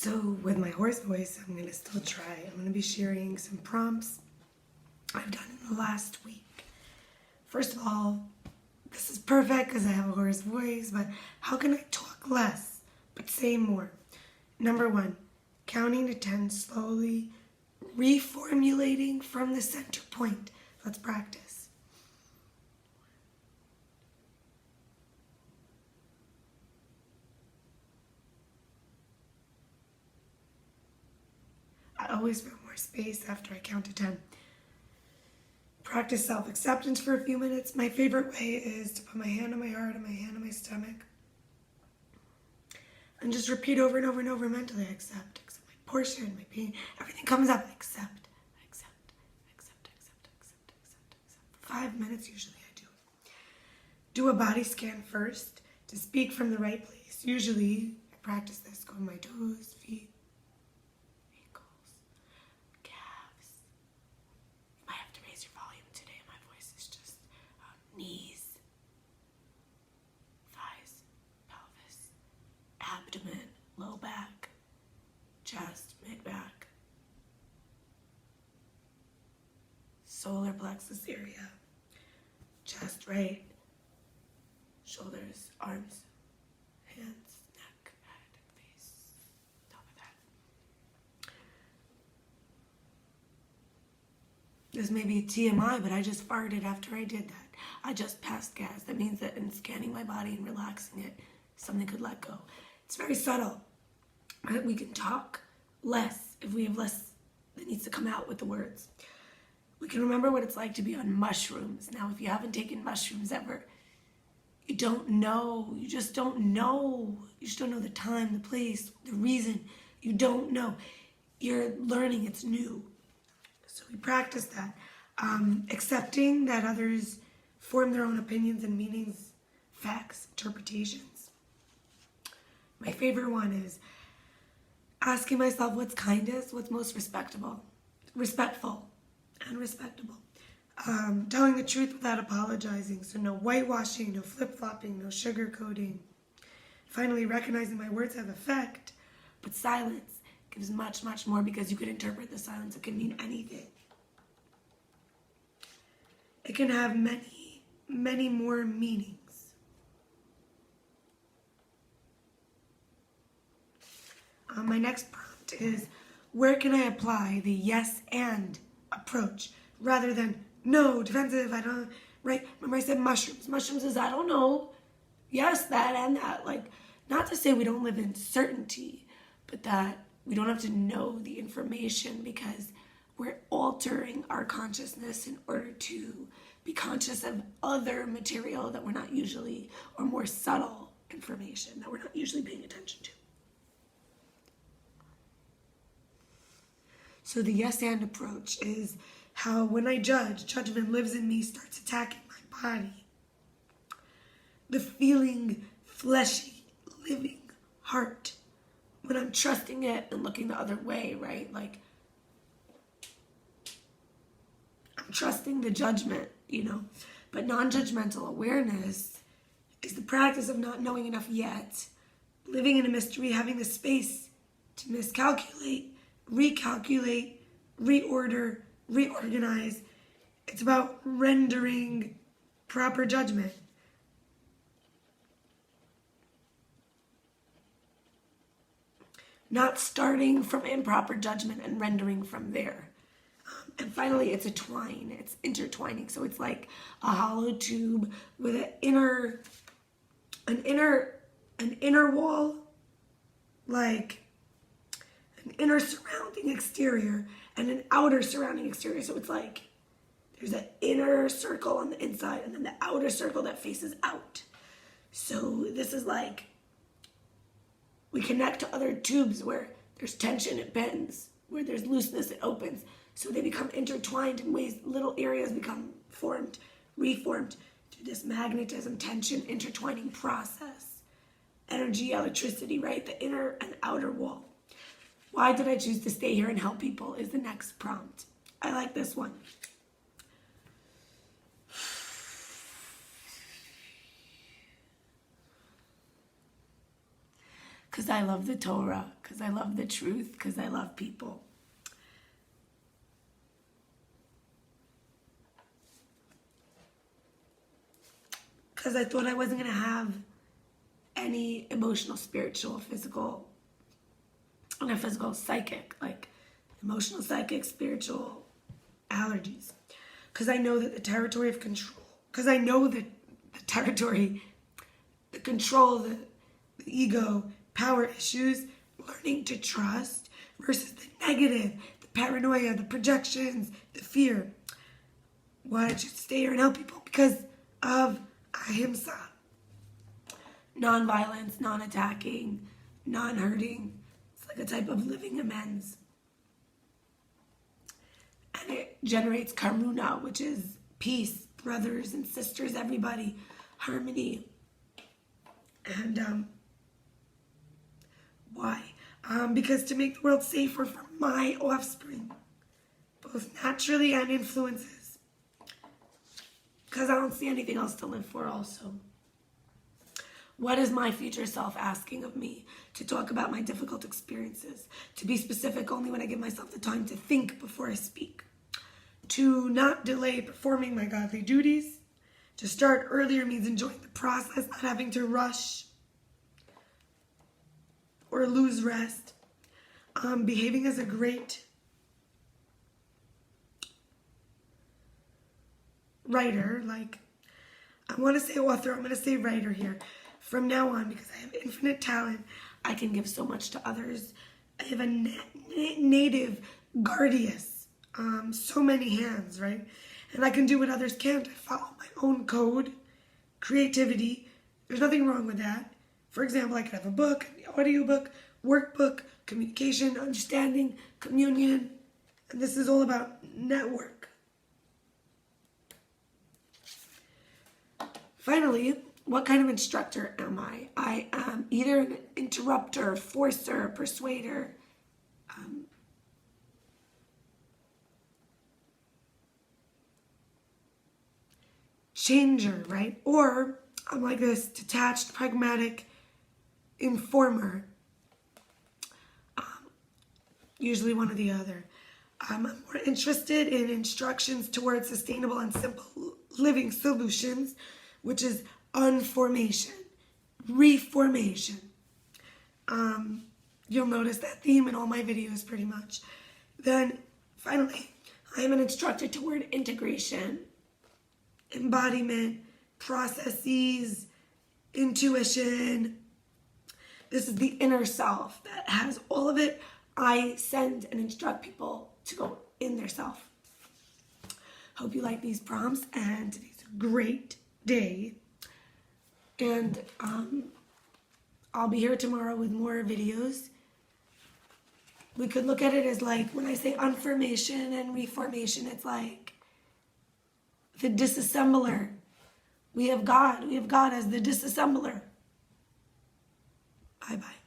So with my hoarse voice, I'm gonna still try. I'm gonna be sharing some prompts I've done in the last week. First of all, this is perfect because I have a hoarse voice, but how can I talk less but say more? Number 1, counting to 10 slowly, reformulating from the center point. Let's practice. I always feel more space after I count to 10. Practice self-acceptance for a few minutes. My favorite way is to put my hand on my heart and my hand on my stomach. And just repeat over and over and over mentally, I accept my portion, my pain, everything comes up, I accept. For 5 minutes usually I do it. Do a body scan first to speak from the right place. Usually I practice this, go to my toes, feet, ankles, calves. You might have to raise your volume today, my voice is just knees, thighs, pelvis, abdomen, low back, chest, mid-back, solar plexus area, chest, right, shoulders, arms, hands, neck, head, face, top of that. This may be TMI, but I just farted after I did that. I just passed gas. That means that in scanning my body and relaxing it, something could let go. It's very subtle. Right? We can talk less if we have less that needs to come out with the words. We can remember what it's like to be on mushrooms. Now, if you haven't taken mushrooms ever, you don't know. You just don't know. You just don't know the time, the place, the reason. You don't know. You're learning. It's new. So we practice that. Accepting that others form their own opinions and meanings, facts, interpretations. My favorite one is asking myself what's kindest, what's most respectful, and respectable. Telling the truth without apologizing. So no whitewashing, no flip-flopping, no sugarcoating. Finally, recognizing my words have effect, but silence gives much, much more because you could interpret the silence. It can mean anything. It can have many, many more meanings. My next prompt is, where can I apply the yes and approach rather than no, defensive, I don't, right? Remember I said mushrooms. Mushrooms is I don't know. Yes, that and that. Like, not to say we don't live in certainty, but that we don't have to know the information because we're altering our consciousness in order to be conscious of other material that we're not usually, or more subtle information that we're not usually paying attention to. So the yes and approach is how when I judge, judgment lives in me, starts attacking my body. The feeling fleshy, living heart. When I'm trusting it and looking the other way, right? Like, I'm trusting the judgment, But non-judgmental awareness is the practice of not knowing enough yet, living in a mystery, having the space to miscalculate, recalculate, reorder, reorganize. It's about rendering proper judgment. Not starting from improper judgment and rendering from there. And finally, it's a twine. It's intertwining. So it's like a hollow tube with an inner wall, like an inner surrounding exterior and an outer surrounding exterior. So it's like there's an inner circle on the inside and then the outer circle that faces out. So this is like we connect to other tubes where there's tension, it bends. Where there's looseness, it opens. So they become intertwined in ways little areas become formed, reformed through this magnetism, tension, intertwining process. Energy, electricity, right? The inner and outer wall. Why did I choose to stay here and help people is the next prompt. I like this one. because I love the Torah, because I love the truth, because I love people. Because I thought I wasn't going to have any emotional, spiritual, physical, not physical, psychic, like emotional, psychic, spiritual allergies. Because I know that the territory of control, because I know that the territory, the control, the ego, power issues, learning to trust versus the negative, the paranoia, the projections, the fear. Why I should stay here and help people because of ahimsa. Non-violence, non-attacking, non-hurting. It's like a type of living amends. And it generates karuna, which is peace, brothers and sisters, everybody, harmony. And why? Because to make the world safer for my offspring, both naturally and influences. Because I don't see anything else to live for also. What is my future self asking of me? To talk about my difficult experiences. To be specific only when I give myself the time to think before I speak. To not delay performing my godly duties. To start earlier means enjoying the process, not having to rush or lose rest. Behaving as a great writer, like I want to say author, I'm going to say writer here. From now on, because I have infinite talent, I can give so much to others. I have a native guardius, so many hands, right? And I can do what others can't. I follow my own code, creativity. There's nothing wrong with that. For example, I could have a book, an audiobook, workbook, communication, understanding, communion. And this is all about network. Finally, what kind of instructor am I? I am either an interrupter, forcer, persuader, changer, right? Or I'm like this detached, pragmatic informer. Usually one or the other. I'm more interested in instructions towards sustainable and simple living solutions, which is unformation, reformation. You'll notice that theme in all my videos pretty much. Then finally, I am an instructor toward integration, embodiment, processes, intuition. This is the inner self that has all of it. I send and instruct people to go in their self. Hope you like these prompts, and today's a great day. And I'll be here tomorrow with more videos. We could look at it as like, when I say unformation and reformation, it's like the disassembler. We have God as the disassembler. Bye-bye.